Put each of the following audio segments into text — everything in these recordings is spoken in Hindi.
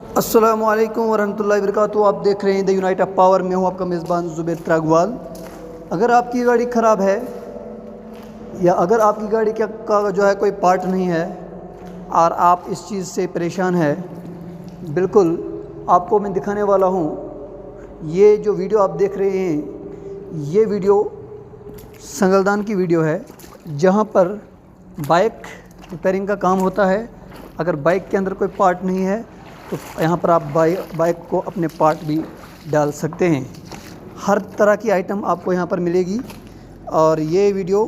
अस्सलामुअलैकुम वरहमतुल्लाहि वबरकातुहू। आप देख रहे हैं द यूनाइट ऑफ पावर। में हूँ आपका मेज़बान ज़ुबैर त्रागवाल। अगर आपकी गाड़ी ख़राब है या अगर आपकी गाड़ी का जो है कोई पार्ट नहीं है और आप इस चीज़ से परेशान है, बिल्कुल आपको मैं दिखाने वाला हूँ। ये जो वीडियो आप देख रहे हैं, ये वीडियो संगलदान की वीडियो है, जहाँ पर बाइक रिपेयरिंग का काम होता है। अगर बाइक के अंदर कोई पार्ट नहीं है तो यहाँ पर आप बाइक को अपने पार्ट भी डाल सकते हैं। हर तरह की आइटम आपको यहाँ पर मिलेगी। और ये वीडियो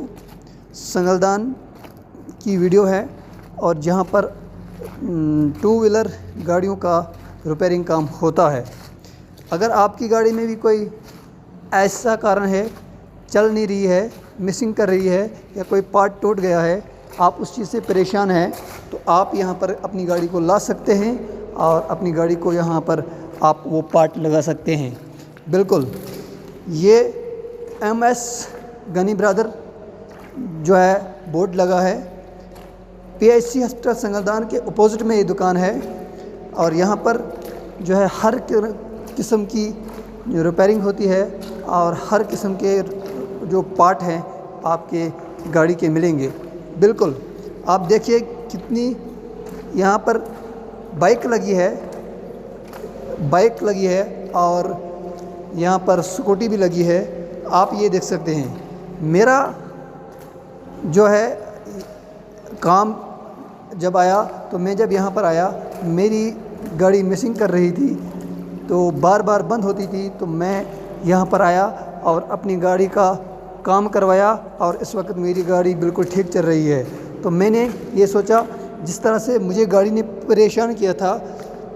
संगलदान की वीडियो है, और जहाँ पर 2 व्हीलर गाड़ियों का रिपेयरिंग काम होता है। अगर आपकी गाड़ी में भी कोई ऐसा कारण है, चल नहीं रही है, मिसिंग कर रही है, या कोई पार्ट टूट गया है, आप उस चीज़ से परेशान हैं, तो आप यहाँ पर अपनी गाड़ी को ला सकते हैं और अपनी गाड़ी को यहाँ पर आप वो पार्ट लगा सकते हैं। बिल्कुल ये MS गनी ब्रदर जो है बोर्ड लगा है। PIC हॉस्पिटल संगलदान के अपोजिट में ये दुकान है, और यहाँ पर जो है हर किस्म की रिपेयरिंग होती है और हर किस्म के जो पार्ट हैं आपके गाड़ी के मिलेंगे। बिल्कुल आप देखिए कितनी यहाँ पर बाइक लगी है और यहाँ पर स्कूटी भी लगी है। आप ये देख सकते हैं। मेरा जो है काम जब आया, तो मैं जब यहाँ पर आया, मेरी गाड़ी मिसिंग कर रही थी, तो बार बार बंद होती थी, तो मैं यहाँ पर आया और अपनी गाड़ी का काम करवाया, और इस वक्त मेरी गाड़ी बिल्कुल ठीक चल रही है। तो मैंने ये सोचा, जिस तरह से मुझे गाड़ी ने परेशान किया था,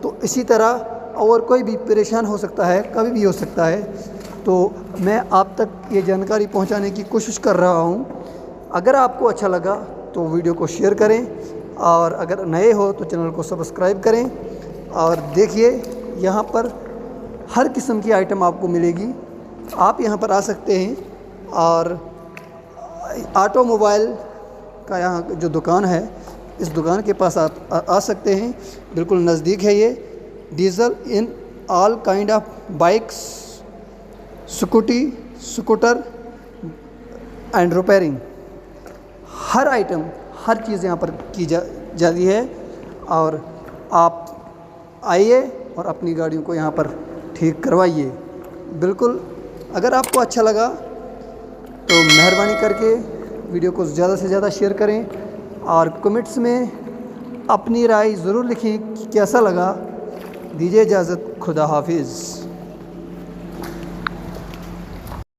तो इसी तरह और कोई भी परेशान हो सकता है, कभी भी हो सकता है। तो मैं आप तक ये जानकारी पहुंचाने की कोशिश कर रहा हूं। अगर आपको अच्छा लगा तो वीडियो को शेयर करें, और अगर नए हो तो चैनल को सब्सक्राइब करें। और देखिए यहाँ पर हर किस्म की आइटम आपको मिलेगी। आप यहाँ पर आ सकते हैं, और ऑटोमोबाइल का यहाँ जो दुकान है, इस दुकान के पास आप आ सकते हैं। बिल्कुल नज़दीक है ये। Diesel in all kind of bikes, scooter and repairing, हर आइटम, हर चीज़ यहाँ पर की जाती है। और आप आइए और अपनी गाड़ियों को यहाँ पर ठीक करवाइए। बिल्कुल अगर आपको अच्छा लगा तो मेहरबानी करके वीडियो को ज़्यादा से ज़्यादा शेयर करें, और कमेंट्स में अपनी राय ज़रूर लिखें कि कैसा लगा। दीजिए इजाज़त, खुदा हाफिज़।